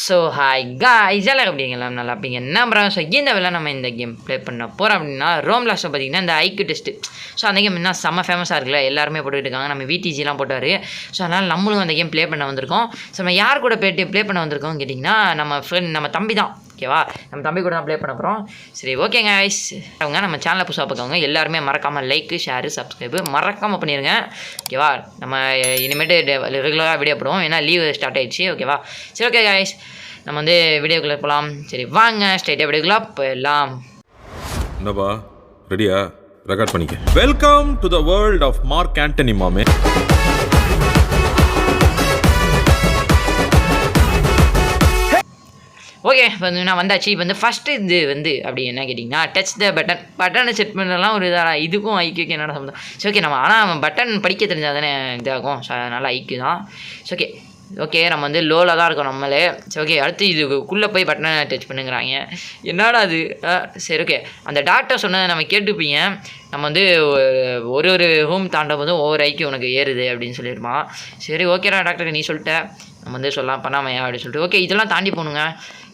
So hi guys எல்லாம் அப்படிங்களா நல்லா இருப்பீங்க என்ன பண்ணுறாங்க. ஸோ இந்த வேலை நம்ம இந்த கேம் ப்ளே பண்ண போகிறோம் அப்படின்னா ரோம் லாஸ்ட்டில் பார்த்தீங்கன்னா இந்த ஐக்யூ டெஸ்ட்டு. ஸோ அந்த கேம் என்ன செம்ம ஃபேமஸாக இருக்குல்ல, எல்லாருமே போட்டுக்கிட்டு இருக்காங்க. நம்ம விடிஜிலாம் போட்டார். ஸோ அதனால் நம்மளும் அந்த கேம் ப்ளே பண்ண வந்திருக்கோம். ஸோ நம்ம யார் கூட போய்ட்டு ப்ளே பண்ண வந்திருக்கோம் கேட்டிங்கன்னா நம்ம ஃப்ரெண்ட் நம்ம தம்பி தான். ஓகேவா, நம்ம தம்பி கூட தான் ப்ளே பண்ண போகிறோம். சரி ஓகேங்க ஐஸ், அவங்க நம்ம சேனலை புதுசாக பார்க்கவங்க எல்லாருமே மறக்காமல் லைக்கு ஷேரு சப்ஸ்கிரைபு மறக்காமல் பண்ணிடுங்க. ஓகேவா, நம்ம இனிமேட்டு ரெகுலராக வீடியோ போடுவோம், ஏன்னா லீவ் ஸ்டார்ட் ஆகிடுச்சு. ஓகேவா, சரி ஓகே ஐஸ், நம்ம வந்து வீடியோக்குள்ளே போகலாம். சரி வாங்க ஸ்ட்ரைட்டாக வீடியோக்குள்ளே போயிடலாம். என்னப்பா ரெடியா? ரெக்கார்ட் பண்ணிக்க. Welcome to the world of Mark Antony மாமே. ஓகே, இப்போ நான் வந்தாச்சு. இப்போ வந்து ஃபஸ்ட்டு இது வந்து அப்படி என்ன கேட்டிங்கன்னா டச் த பட்டனை செட் பண்ணலாம் ஒரு இதாக. இதுக்கும் ஐக்கியூக்கு என்னென்ன சம்மந்தம்? சரி ஓகே, நம்ம ஆனால் பட்டன் படிக்க தெரிஞ்சால் தானே இதாகும். ஸோ அதனால் ஐக்கியூ தான். ஓகே ஓகே, நம்ம வந்து லோவில் தான் இருக்கோம் நம்மளே. சரி ஓகே, அடுத்து இதுக்குள்ளே போய் பட்டனை டச் பண்ணுங்கிறாங்க. என்னடா அது? சரி ஓகே, அந்த டாக்டர் சொன்னதை நம்ம கேட்டுப்பீங்க. நம்ம வந்து ஒரு ஹோம் தாண்டும் போதும் ஒவ்வொரு ஐக்கியூ உனக்கு ஏறுது அப்படின்னு சொல்லியிருப்பான். சரி ஓகேடா டாக்டர், நீ சொல்லிட்ட, நம்ம வந்து சொல்லலாம் பண்ணாமையா அப்படின்னு சொல்லிட்டு. ஓகே, இதெல்லாம் தாண்டி போகணுங்க,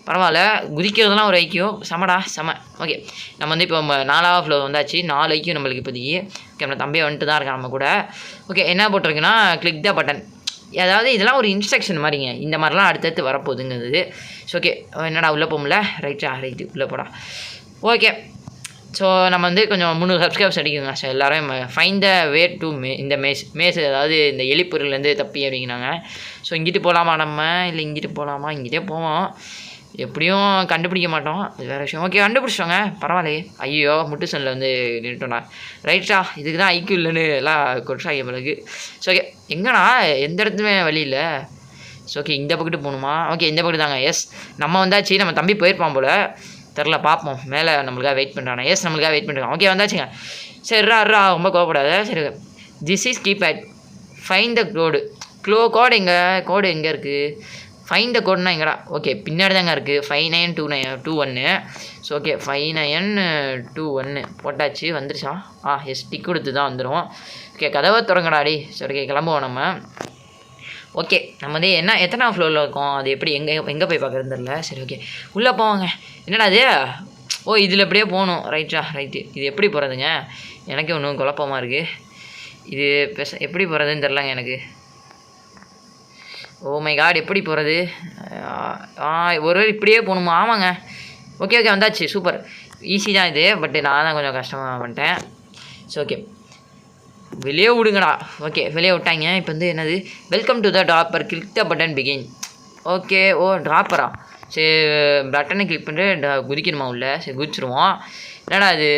பரவாயில்ல. குதிக்கிறதுலாம் ஒரு ஐக்கியூ செமடா செம. ஓகே, நம்ம வந்து இப்போ 4வது ஃப்ளோர் வந்தாச்சு. 4 ஐக்கியூ நம்மளுக்கு இப்போதைக்கு. ஓகே, நம்ம தம்பியை வந்துட்டு தான் இருக்கான் நம்ம கூட. ஓகே, என்ன போட்டிருக்குன்னா கிளிக் த பட்டன். அதாவது இதெல்லாம் ஒரு இன்ஸ்ட்ரக்ஷன் மாதிரிங்க, இந்த மாதிரிலாம் அடுத்தடுத்து வரப்போகுதுங்கிறது. ஸோ ஓகே, என்னடா உள்ளே போகல? ரைட்டு உள்ளே போடா. ஓகே, ஸோ நம்ம வந்து கொஞ்சம் 300 சப்ஸ்கிரைபர்ஸ் அடிக்குங்க. ஸோ எல்லோரும் ஃபைன் த வே டு இந்த மேஸ் அதாவது இந்த எலிப்பொருள்லேருந்து தப்பி அப்படிங்கிறாங்க. ஸோ இங்கிட்டு போகலாமா நம்ம, இல்லை இங்கிட்டு போகலாமா? இங்கிட்டே போவோம், எப்படியும் கண்டுபிடிக்க மாட்டோம், அது வேறு விஷயம். ஓகே, கண்டுபிடிச்சோங்க, பரவாயில்லையே. ஐயோ, முட்டு சனில் வந்து நின்றுட்டோண்ணா. ரைட்டா, இதுக்கு தான் ஐக்கியூ இல்லைன்னு எல்லாம் கொட்சாங்க பிறகு. ஸோ ஓகே, எங்கண்ணா எந்த இடத்துமே வழி இல்லை. ஸோ ஓகே, இந்த பக்கத்து போகணுமா? ஓகே, இந்த பக்கத்து தாங்க. எஸ், நம்ம வந்தாச்சு. நம்ம தம்பி போயிருப்பான் போல், தெரில, பார்ப்போம். மேலே நம்மளுக்காக வெயிட் பண்ணுறானே. எஸ், நம்மளுக்காக வெயிட் பண்ணுறான். ஓகே வந்தாச்சுங்க. சரிரா ரொம்ப கோவப்படாத. சரி, this is keypad find the code. Code எங்கே இருக்குது? ஃபைன் த கோடுனா எங்கடா? ஓகே, பின்னாடி தாங்க இருக்குது. 592921. ஸோ ஓகே, 5921 போட்டாச்சு. வந்துருச்சா? எஸ், டிக் கொடுத்து தான் வந்துடும். ஓகே, கதவை திறங்கடாடி. சரி ஓகே, கிளம்புவோம் நம்ம. ஓகே, நம்ம வந்து எத்தனை ஃப்ளோரில் இருக்கோம், அது எப்படி எங்கே போய் பார்க்குறது தெரியல. சரி ஓகே, உள்ளே போவாங்க. என்னடா அது? இதில் எப்படியே போகணும். ரைட்டு, இது எப்படி போகிறதுங்க? எனக்கு ஒன்றும் குழப்பமாக இருக்குது. இது எப்படி போகிறதுன்னு தெரிலங்க எனக்கு. ஓ மை காட், எப்படி போகிறது? ஒரு இப்படியே போகணுமா? ஆமாங்க. ஓகே வந்தாச்சு. சூப்பர், ஈஸி தான் இது, பட் நான் தான் கொஞ்சம் கஷ்டமாக பண்ணிட்டேன். ஸோ ஓகே, வெளியே விடுங்கடா. ஓகே, வெளியே விட்டாங்க. இப்போ வந்து என்னது? Welcome to the dropper, click the button begin. Okay, ட்ராப்பரா? சரி, பட்டனை கிளிக் பண்ணிட்டு குதிக்கணுமா உள்ள? சரி குதிச்சிருவோம். என்னடா அது?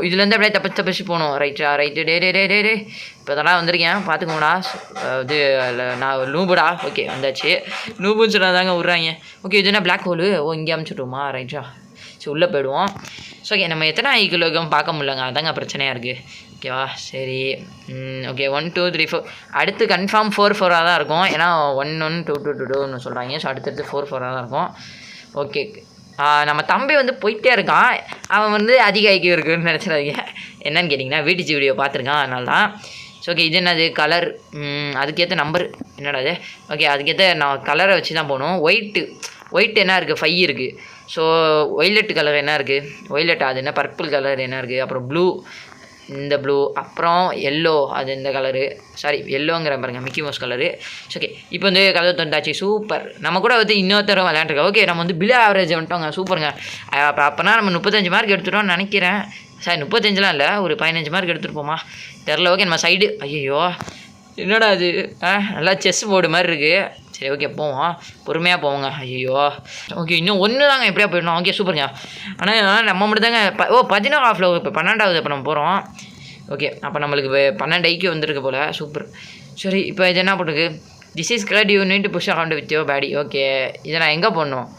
இதுலேருந்து அப்படியே தப்பிச்சு போகணும். ரைட்டு. டே இப்போ தானே வந்திருக்கேன், பார்த்துக்கோங்கடா. இது நான் நூபுடா. ஓகே வந்தாச்சு. நூபுன்னு சொன்னால் தாங்க விட்றாங்க. ஓகே, இது என்ன பிளாக் ஹோலு? இங்கே அமுச்சுட்டோமா? ரைட்டா, சரி உள்ளே போயிடுவோம். ஸோ ஓகே, நம்ம எத்தனை ஐக்கியூலகம் பார்க்க முடியலங்க, அதாங்க பிரச்சனையாக இருக்குது. ஓகேவா, சரி ஓகே, 1 2 3 4. அடுத்து கன்ஃபார்ம் 4 தான் இருக்கும், ஏன்னா 1 1 2 2 2 2ன்னு சொல்கிறாங்க. ஸோ அடுத்தடுத்து 4 தான் இருக்கும். ஓகே, நம்ம தம்பி வந்து போயிட்டே இருக்கான். அவன் வந்து அதிக ஐக்கியூ இருக்குன்னு நினச்சிடாதீங்க. என்னன்னு கேட்டிங்கன்னா விடிஜி வீடியோ பார்த்துருக்கான், அதனால தான். ஸோ ஓகே, இது என்னது? கலர். அதுக்கேற்ற நம்பர் என்னடா அது? ஓகே, அதுக்கேற்ற நான் கலரை வச்சு தான் போகணும். ஒயிட் என்ன இருக்குது? 5 இருக்குது. ஸோ ஒய்லெட் கலர் என்ன இருக்குது? ஒய்லெட் அது என்ன? பர்பிள் கலர் என்ன இருக்குது? அப்புறம் ப்ளூ, இந்த ப்ளூ, அப்புறம் எல்லோ, அது இந்த கலரு. சாரி, எல்லோங்கிற பாருங்கள், மிக்கி மவுஸ் கலரு. ஓகே, இப்போ வந்து கலர் தந்தாச்சு. சூப்பர், நம்ம கூட வந்து இன்னொருத்தர விளையாண்டுருக்கோம். ஓகே, நம்ம வந்து பிலோ ஆவரேஜ் வந்துட்டோங்க. சூப்பருங்க. அப்போனா நம்ம 35 மார்க் எடுத்துட்டோம்னு நினைக்கிறேன். சாரி, 35லாம் இல்லை, ஒரு 15 மார்க் எடுத்துகிட்டு தெரில. ஓகே, நம்ம சைடு. ஐயோ, என்னடா அது? நல்லா செஸ் போர்டு மாதிரி இருக்குது. சரி ஓகே, போவோம், பொறுமையாக போவோங்க. ஐயோ ஓகே, இன்னும் ஒன்று தாங்க, எப்படியா போயிடணும். ஓகே சூப்பருங்க. ஆனால் நம்ம மட்டும் தாங்க 14வது ஃப்ளோர், இப்போ 12வது இப்போ நம்ம போகிறோம். ஓகே, அப்போ நம்மளுக்கு இப்போ 12 ஐக்கியூ வந்திருக்கு போல். சூப்பர். சரி, இப்போ இது என்ன போட்டுருக்கு? This is correct, you need to push account with your buddy. Okay, இதை நான் எங்கே போடணும்?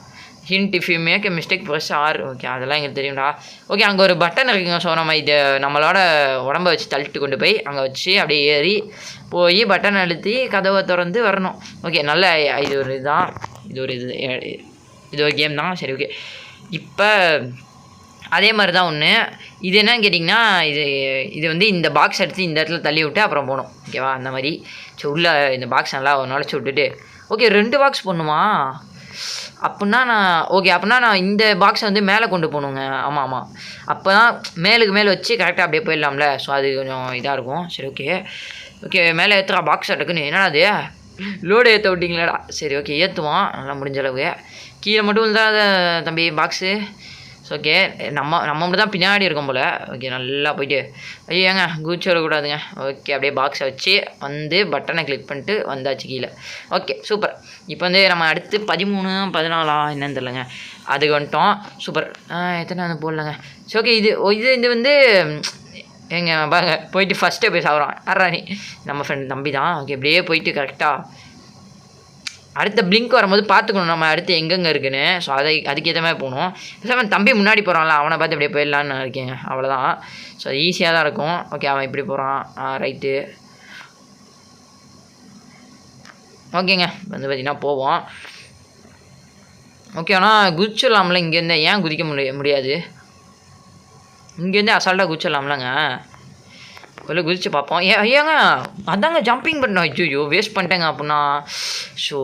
Hint if you make a mistake press R. Okay, அதெல்லாம் எங்களுக்கு தெரியும்டா. ஓகே, அங்கே ஒரு பட்டன் இருக்குங்க. ஸோ நம்ம இது நம்மளோட உடம்ப வச்சு தள்ளிட்டு கொண்டு போய் அங்கே வச்சு அப்படியே ஏறி போய் பட்டன் அழுத்தி கதவை திறந்து வரணும். ஓகே, நல்ல இது ஒரு இதுதான், இது ஒரு கேம் தான். சரி ஓகே, இப்போ அதே மாதிரி தான் ஒன்று. இது என்னன்னு கேட்டிங்கன்னா, இது வந்து இந்த பாக்ஸ் எடுத்து இந்த இடத்துல தள்ளி விட்டு அப்புறம் போகணும். ஓகேவா, அந்த மாதிரி. ஸோ உள்ளே இந்த பாக்ஸ் நல்லா நுழைச்சி விட்டுட்டு. ஓகே, 2 பாக்ஸ் போடணுமா? அப்படின்னா நான் இந்த பாக்ஸை வந்து மேலே கொண்டு போகணுங்க. ஆமாம். அப்போ தான் மேலுக்கு மேலே வச்சு கரெக்டாக அப்படியே போயிடலாம்ல. ஸோ அது கொஞ்சம் இதாக இருக்கும். சரி ஓகே மேலே ஏற்றுறா பாக்ஸ் டக்குன்னு. என்னடா அது லோடு ஏற்ற விட்டிங்களாடா. சரி ஓகே ஏற்றுவோம் நல்லா முடிஞ்ச அளவுக்கு. கீழே மட்டும் இருந்தால் தம்பி பாக்ஸு. ஸோ ஓகே நம்ம மட்டும் தான் பின்னாடி இருக்கோம் போல். ஓகே நல்லா போயிட்டு ஐயாங்க குதிச்சு வரக்கூடாதுங்க. ஓகே அப்படியே பாக்ஸை வச்சு வந்து பட்டனை கிளிக் பண்ணிட்டு வந்தாச்சு கீழே. Okay super. இப்போ வந்து நம்ம அடுத்து 13 14 என்னன்னு தெரிலங்க அதுக்கு வந்துட்டோம். சூப்பர். எத்தனை வந்து போடலங்க. சரி ஓகே இது வந்து எங்க பாருங்க போயிட்டு ஃபஸ்ட்டே போய் சாப்பிட்றான். அறானி நம்ம ஃப்ரெண்ட் தம்பி தான். ஓகே அப்படியே போயிட்டு கரெக்டாக அடுத்த பிளிங்க் வரும்போது பார்த்துக்கணும் நம்ம அடுத்து எங்கெங்கே இருக்குன்னு. ஸோ அதுக்கேற்ற மாதிரி போகணும். அவன் தம்பி முன்னாடி போகிறான்ல அவனை பார்த்து அப்படியே போயிடலான்னு இருக்கேங்க. அவ்வளோதான். ஸோ ஈஸியாக தான் இருக்கும். ஓகே அவன் இப்படி போகிறான். ரைட்டு ஓகேங்க வந்து பார்த்திங்கன்னா போவோம். ஓகே ஆனால் குதிச்சிடலாம்ல இங்கேருந்து. ஏன் குதிக்க முடியாது? இங்கேருந்து அசால்ட்டாக குதிச்சிடலாம்லங்க. வெளில குதிச்சு பார்ப்போம். ஐயாங்க அதாங்க ஜம்பிங் பண்ணோம். ஐயோ வேஸ்ட் பண்ணிட்டேங்க அப்படின்னா. ஸோ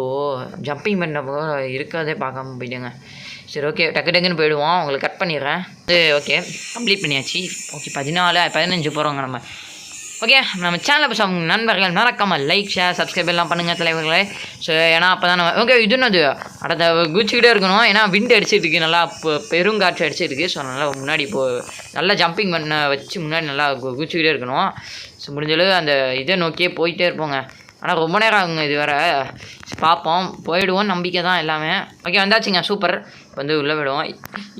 ஜம்பிங் பண்ணப்போ இருக்காதே பார்க்காம போயிட்டேங்க. சரி ஓகே டக்குன்னு போயிடுவோம். உங்களுக்கு கட் பண்ணிடுறேன். ஓகே கம்ப்ளீட் பண்ணியாச்சு. ஓகே 14 15 போகிறோங்க நம்ம. ஓகே நம்ம சேனலை பற்றி நண்பர்கள் மறக்காமல் லைக் ஷேர் சப்ஸ்கிரைப் எல்லாம் பண்ணுங்கள் தலைவர்களே. ஸோ ஏன்னா அப்போ தான் ஓகே இது என்னது அடுத்த குதிச்சுக்கிட்டே இருக்கணும். ஏன்னா விண்டு அடிச்சுட்டு இருக்குது நல்லா பெருங்காற்று அடிச்சுட்டு இருக்குது. ஸோ நல்லா முன்னாடி நல்லா ஜம்பிங் பண்ண வச்சு முன்னாடி நல்லா குதிச்சுக்கிட்டே இருக்கணும். ஸோ முடிஞ்சளவு அந்த இதை நோக்கியே போயிட்டே இருப்போங்க. ஆனால் ரொம்ப நேரம் ஆகுங்க இது வேறு. பார்ப்போம் போயிடுவோம் நம்பிக்கை தான் எல்லாமே. ஓகே வந்தாச்சுங்க சூப்பர். வந்து உள்ளே விடுவோம்.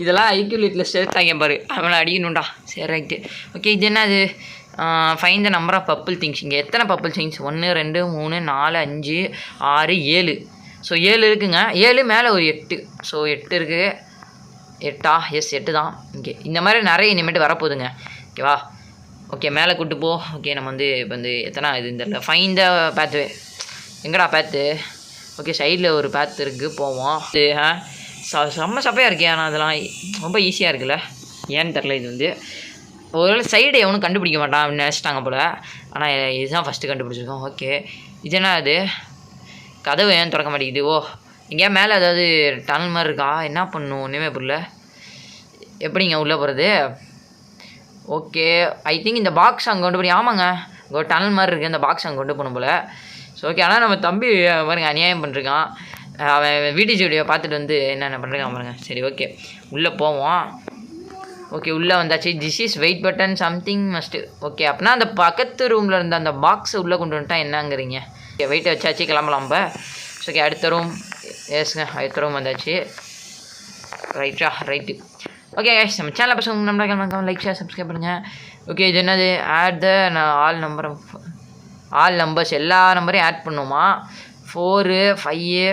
இதெல்லாம் ஐக்யூலேட்டில் சேர்த்தாங்க பாரு அவனை அடிக்கணும்டா. சரி ரைட்டு. ஓகே இது என்னது find the number of bubble things. இங்கே எத்தனை பப்பிள் திங்ஸ் 1 2 3 4 5 6 7. ஸோ 7 இருக்குங்க. 7 மேலே ஒரு 8. ஸோ 8 இருக்குது. 8 எஸ் 8 தான். ஓகே இந்த மாதிரி நிறைய இனிமேட்டு வரப்போகுதுங்க. ஓகேவா ஓகே மேலே கூப்பிட்டு போ. ஓகே நம்ம வந்து இப்போ வந்து எத்தனை இது இந்த ஃபைன் த பேத்து. எங்கடா பேத்து? ஓகே சைடில் ஒரு பேத்து இருக்குது போவோம். செம்ம சப்பையாக இருக்கே. ஆனால் அதெல்லாம் ரொம்ப ஈஸியாக இருக்குல்ல. ஏன்னு தெரில. இது வந்து ஒரு சைடு எவனும் கண்டுபிடிக்க மாட்டான் அப்படின்னு நினச்சிட்டாங்க போல். ஆனால் இதுதான் ஃபஸ்ட்டு கண்டுபிடிச்சிருக்கோம். ஓகே இது என்ன அது கதவு ஏன் திறக்க மாட்டேங்குது? ஓ எங்கேயா மேலே ஏதாவது டனல் மாதிரி இருக்கா? என்ன பண்ணணும் ஒன்றுமே புரியல. எப்படிங்க உள்ளே போகிறது? ஓகே ஐ திங்க் இந்த பாக்ஸ் அங்கே கொண்டு போய் ஆமாங்க இங்கே ஒரு டனல் மாதிரி இருக்குது. இந்த பாக்ஸ் அங்கே கொண்டு போகணும் போல். ஸோ ஓகே ஆனால் நம்ம தம்பி பாருங்க அநியாயம் பண்ணிருக்கான். அவன் வீடியோ வீடியோ பார்த்துட்டு வந்து என்னென்ன பண்ணுறான் பாருங்க. சரி ஓகே உள்ளே போவோம். ஓகே உள்ளே வந்தாச்சு. This is weight button something must. Okay அப்படின்னா அந்த பக்கத்து ரூமில் இருந்த அந்த பாக்ஸை உள்ளே கொண்டு வந்துட்டா என்னங்கிறீங்க? ஓகே வெயிட்டை வச்சாச்சு கிளம்பலாம் நம்ம. ஓகே அடுத்த ரூம். எஸ்ங்க அடுத்த ரூம் வந்தாச்சு. ரைட்டு. ஓகே கைஸ் நம்ம சேனலை பசங்க நம்ம லைக் ஷேர் சப்ஸ்கிரைப் பண்ணுங்கள். ஓகே இது என்னது ஆட் த ஆல் நம்பர்ஸ் எல்லா நம்பரையும் ஆட் பண்ணுமா? 4 5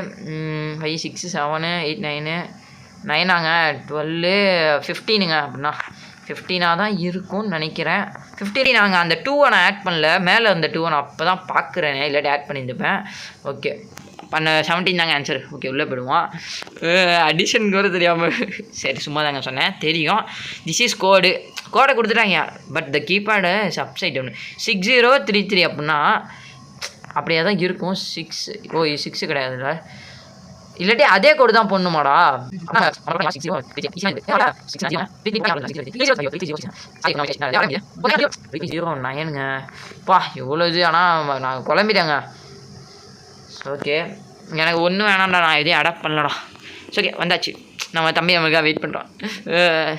6 7 8 9 9ஆங்க 12 15ங்க. அப்படின்னா 15ஆக தான் இருக்கும்னு நினைக்கிறேன். 15 நாங்கள் அந்த 2 நான் ஆட் பண்ணல. மேலே அந்த 2 நான் அப்போ தான் பார்க்குறேன். இல்லாட்டி ஆட் பண்ணியிருந்துப்பேன். ஓகே பண்ண 17 தாங்க ஆன்சர். ஓகே உள்ளே போயிடுவோம். அடிஷன் கூட தெரியாமல் சரி சும்மா தாங்க சொன்னேன் தெரியும். திஸ் இஸ் கோடை கொடுத்துட்டாங்க. But the keypad is upside down 6033 அப்படின்னா அப்படியே தான் இருக்கும். 6 கிடையாதுல்ல. இல்லாட்டி அதே கோடு தான் போடணுமாடா? 09ங்க பா எவ்வளோ இது. ஆனால் நான் குழம்பிட்டேங்க. ஓகே எனக்கு ஒன்றும் வேணாம்டா. நான் எதையும் அடாப்ட் பண்ணலடா. ஓகே வந்தாச்சு. நம்ம தம்பி நம்மளுக்காக வெயிட் பண்ணுறோம்.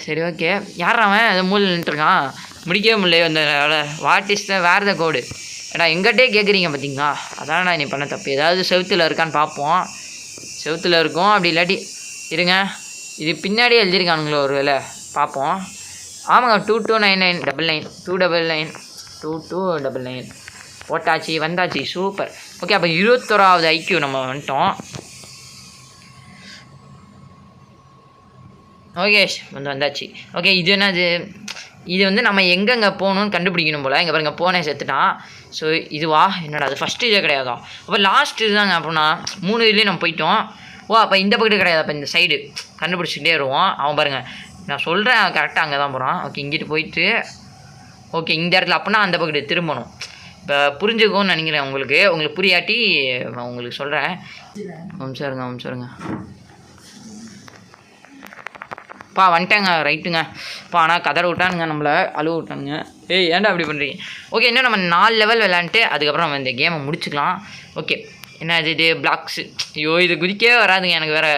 சரி ஓகே யார் அவன் அதை மூலையில் நின்றுருக்கான் முடிக்கவே முடியல. அந்த வாட் இஸ் த வேர் த கோடு ஏடா எங்கிட்டே கேட்குறீங்க பார்த்தீங்களா? அதான் நான் நீ பண்ண தப்பு. ஏதாவது செவுத்தில் இருக்கான்னு பார்ப்போம். செவுத்தில் இருக்கும். அப்படி இல்லாட்டி இருங்க இது பின்னாடியே எழுதியிருக்கானுங்களோ ஒரு வேலை பார்ப்போம். ஆமாங்க 2299 2299 போட்டாச்சு வந்தாச்சு சூப்பர். ஓகே அப்போ 21வது ஐக்யூ நம்ம வந்துட்டோம். ஓகே வந்தாச்சு. ஓகே இது என்னது? இது வந்து நம்ம எங்கெங்கே போகணுன்னு கண்டுபிடிக்கணும் போல். இங்கே பாருங்க போனேன் செத்துட்டான். ஸோ இதுவா என்னடா அது ஃபஸ்ட்டு இதே கிடையாதா? அப்போ லாஸ்ட் இதுதாங்க. அப்படின்னா 3 இதுலேயும் நம்ம போயிட்டோம். ஓ அப்போ இந்த பக்கத்து கிடையாது. அப்போ இந்த சைடு கண்டுபிடிச்சிக்கிட்டே வருவோம். அவன் பாருங்கள் நான் சொல்கிறேன் கரெக்டாக அங்கே தான் போகிறான். ஓகே இங்கிட்டு போயிட்டு ஓகே இந்த இடத்துல அப்படின்னா அந்த பக்கத்து திரும்பணும். இப்போ புரிஞ்சுக்கும்னு நினைக்கிறேன். உங்களுக்கு புரியாட்டி உங்களுக்கு சொல்கிறேன். அம்சாருங்க வந்துட்டாங்க ரைட்டுங்க. ஆனால் கதற விட்டானுங்க, நம்மளை அழுவ விட்டானுங்க. ஏய் ஏன்டா அப்படி பண்ணுறீங்க? ஓகே, இன்னும் நம்ம 4 லெவல் விளாண்டுட்டு அதுக்கப்புறம் நம்ம இந்த கேமை முடிச்சுக்கலாம். ஓகே, என்ன இது பிளாக்ஸு? ஐயோ இது குதிக்கவே வராதுங்க எனக்கு வேறு.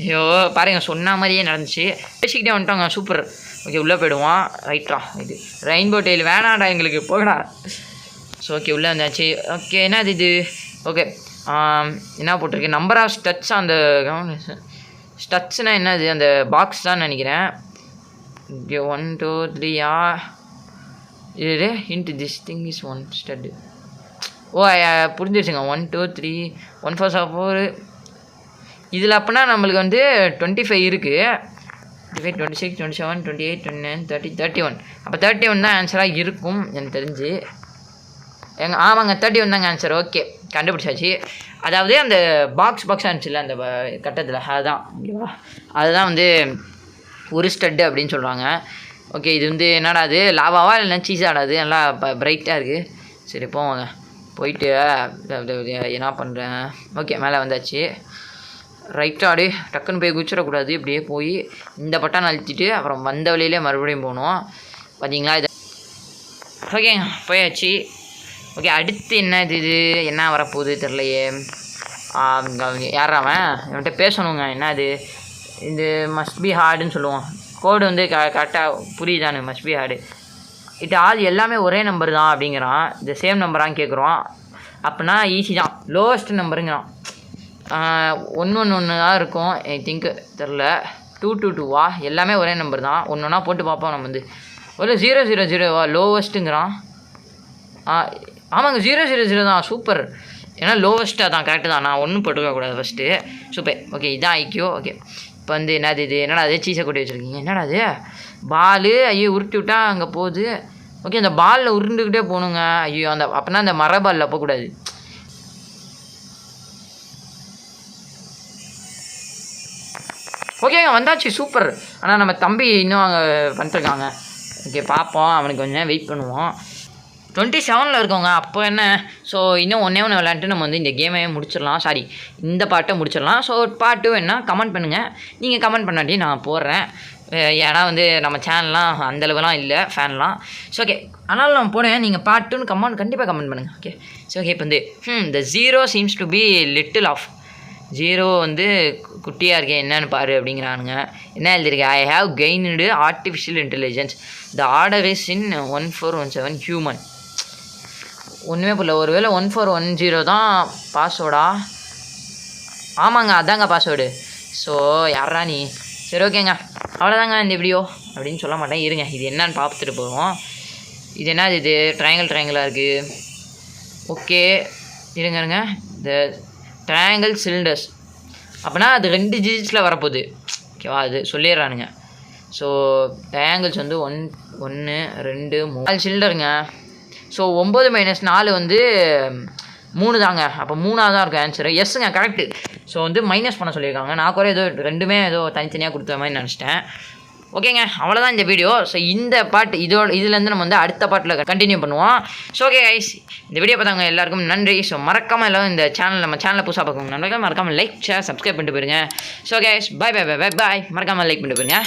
ஐயோ பாருங்கள், சொன்ன மாதிரியே நடந்துச்சு. பேசிக்கிட்டே வந்துட்டாங்க. சூப்பர். ஓகே, உள்ளே போய்டுவோம். ரைட்டா, இது ரெயின்போ டெயில் வேணாடா எங்களுக்கு, போகடா. ஸோ ஓகே, உள்ளே வந்தாச்சு. ஓகே, என்னது இது? ஓகே, என்ன போட்டிருக்கு? நம்பர் ஆஃப் ஸ்டட்ஸ் அந்த ஸ்டட்ஸ்னால் என்னது? அந்த பாக்ஸ் தான் நினைக்கிறேன். ஓகே, 1 2 3 இது hint this thing is 1 stud. ஓ புரிஞ்சிருச்சுங்க. 1 2 3 1 4 4 இதில் அப்படின்னா நம்மளுக்கு வந்து 25 இருக்குது. 25 26 27 28 29 30 31. அப்போ 31 தான் ஆன்சராக இருக்கும் எனக்கு தெரிஞ்சு. ஆமாங்க 31 தாங்க ஆன்சர். ஓகே, கண்டுபிடிச்சாச்சு. அதாவது அந்த பாக்ஸாக இருந்துச்சுல்ல அந்த கட்டத்தில், அதுதான் ஓகேவா? அதுதான் வந்து ஒரு ஸ்டட்டு அப்படின்னு சொல்கிறாங்க. ஓகே, இது வந்து என்னடா அது லாவாவா இல்லைன்னா சீஸாடாது? நல்லா பிரைட்டாக இருக்குது. சரி போவாங்க, போயிட்டு என்ன பண்ணுறேன். ஓகே, மேலே வந்தாச்சு. ரைட்டாடி டக்குன்னு போய் குச்சிடக்கூடாது. இப்படியே போய் இந்த பட்டான் அழுத்திட்டு அப்புறம் வந்த வழியிலே மறுபடியும் போகணும். பார்த்தீங்களா இது? ஓகேங்க, போயாச்சு. ஓகே, அடுத்து என்ன இது? என்ன வரப்போகுது தெரிலையே. யாராவன் என்கிட்ட பேசணுங்க. என்ன இது? இது மஸ்ட் பி ஹார்டுன்னு சொல்லுவோம். கோடு வந்து கரெக்டாக புரியுதானு? Must be hard. இது ஆள் எல்லாமே ஒரே நம்பர் தான் அப்படிங்கிறான். இந்த சேம் நம்பரான்னு கேட்குறோம். அப்படின்னா ஈஸி தான். லோவஸ்ட் நம்பருங்கிறான். 1 1 1 தான் இருக்கும் ஐ திங்க்கு, தெரில. 2 2 2வா? எல்லாமே ஒரே நம்பர் தான். ஒன்று ஒன்றா போட்டு பார்ப்போம். நம்ம வந்து ஒரு 0 0 0வா? லோவஸ்ட்டுங்கிறான். ஆமாங்க 0 0 0 தான். சூப்பர். ஏன்னா லோவஸ்ட்டாக தான், கரெக்டு தான். நான் ஒன்றும் போட்டுக்கக்கூடாது ஃபஸ்ட்டு. சூப்பர். ஓகே, இதான் ஐக்கியோ. ஓகே, இப்போ வந்து என்னது இது? என்னடா அது சீஸை கொட்டி வச்சுருக்கீங்க? என்னடா அது? பால். ஐயோ உருட்டி விட்டா அங்கே போகுது. ஓகே, அந்த பாலில் உருண்டுக்கிட்டே போகணுங்க. ஐயோ அந்த அப்படின்னா அந்த மர பாலில் போகக்கூடாது. ஓகேங்க, வந்தாச்சு. சூப்பர். ஆனால் நம்ம தம்பி இன்னும் அங்கே பண்ணிட்டுருக்காங்க. ஓகே, பார்ப்போம். அவனுக்கு கொஞ்சம் வெயிட் பண்ணுவோம். 27 இருக்கவங்க. அப்போ என்ன? ஸோ இன்னும் ஒன்றே விளையாண்டுட்டு நம்ம வந்து இந்த கேமையே முடிச்சிடலாம். சாரி, இந்த பாட்டை முடிச்சிடலாம். ஸோ பார்ட் 2 என்ன கமெண்ட் பண்ணுங்கள். நீங்கள் கமெண்ட் பண்ணாட்டி நான் போடுறேன். ஏன்னா வந்து நம்ம சேனல்லாம் அந்தளவுலாம் இல்லை, ஃபேன்லாம். ஸோ ஓகே, ஆனாலும் நான் போடுவேன். நீங்கள் பார்ட் 2 கண்டிப்பாக கமெண்ட் பண்ணுங்கள். ஓகே, ஸோ ஓகே, இப்போ வந்து the 0 seems to be little off. 0 வந்து குட்டியாக இருக்கேன், என்னன்னு பாரு அப்படிங்கிறானுங்க. என்ன எழுதியிருக்கேன்? I have gained artificial intelligence. The order is in 1417 human. ஒன்றுமே புரியல. ஒருவேளை 1410 தான் பாஸ்வேர்டா? ஆமாங்க, அதாங்க பாஸ்வேர்டு. ஸோ யாரா நீ? சரி ஓகேங்க, அவ்வளோதாங்க இந்த வீடியோ அப்படின்னு சொல்ல மாட்டேன். இருங்க, இது என்னன்னு பார்த்துட்டு போவோம். இது என்னது? இது ட்ரையாங்கிளாக இருக்குது. ஓகே, இருங்க. இந்த ட்ரையாங்கிள் சிலிண்டர்ஸ் அப்படின்னா அது 2 டிஜிட்ஸில் வரப்போகுது. ஓகேவா? அது சொல்லிடுறானுங்க. ஸோ ட்ரையாங்கிள்ஸ் வந்து 1 1 2 3 சிலிண்டருங்க. ஸோ 9 - 4 வந்து 3 தாங்க. அப்போ 3ஆக தான் இருக்கும் ஆன்சரு. எஸ்ஸுங்க, கரெக்டு. ஸோ வந்து மைனஸ் பண்ண சொல்லியிருக்காங்க. நான் கூட ஏதோ 2மே ஏதோ தனித்தனியாக கொடுத்த மாதிரி நினச்சிட்டேன். ஓகேங்க, அவ்வளோதான் இந்த வீடியோ. ஸோ இந்த பாட்டு இதுலேருந்து நம்ம வந்து அடுத்த பாட்டில் கண்டினியூ பண்ணுவோம். ஸோ ஓகே கைஸ், இந்த வீடியோ பார்த்தாங்க எல்லாருக்கும் நன்றி. ஸோ மறக்காமல் எல்லாம் இந்த நம்ம சேனலை புதுசாக பார்க்கணும் நன்றி. மறக்காமல் லைக் ஷேர் சப்ஸ்கிரைப் பண்ணிட்டு போயிருங்க. ஸோ கைஸ், பாய். மறக்காமல் லைக் பண்ணிட்டு போயிருங்க.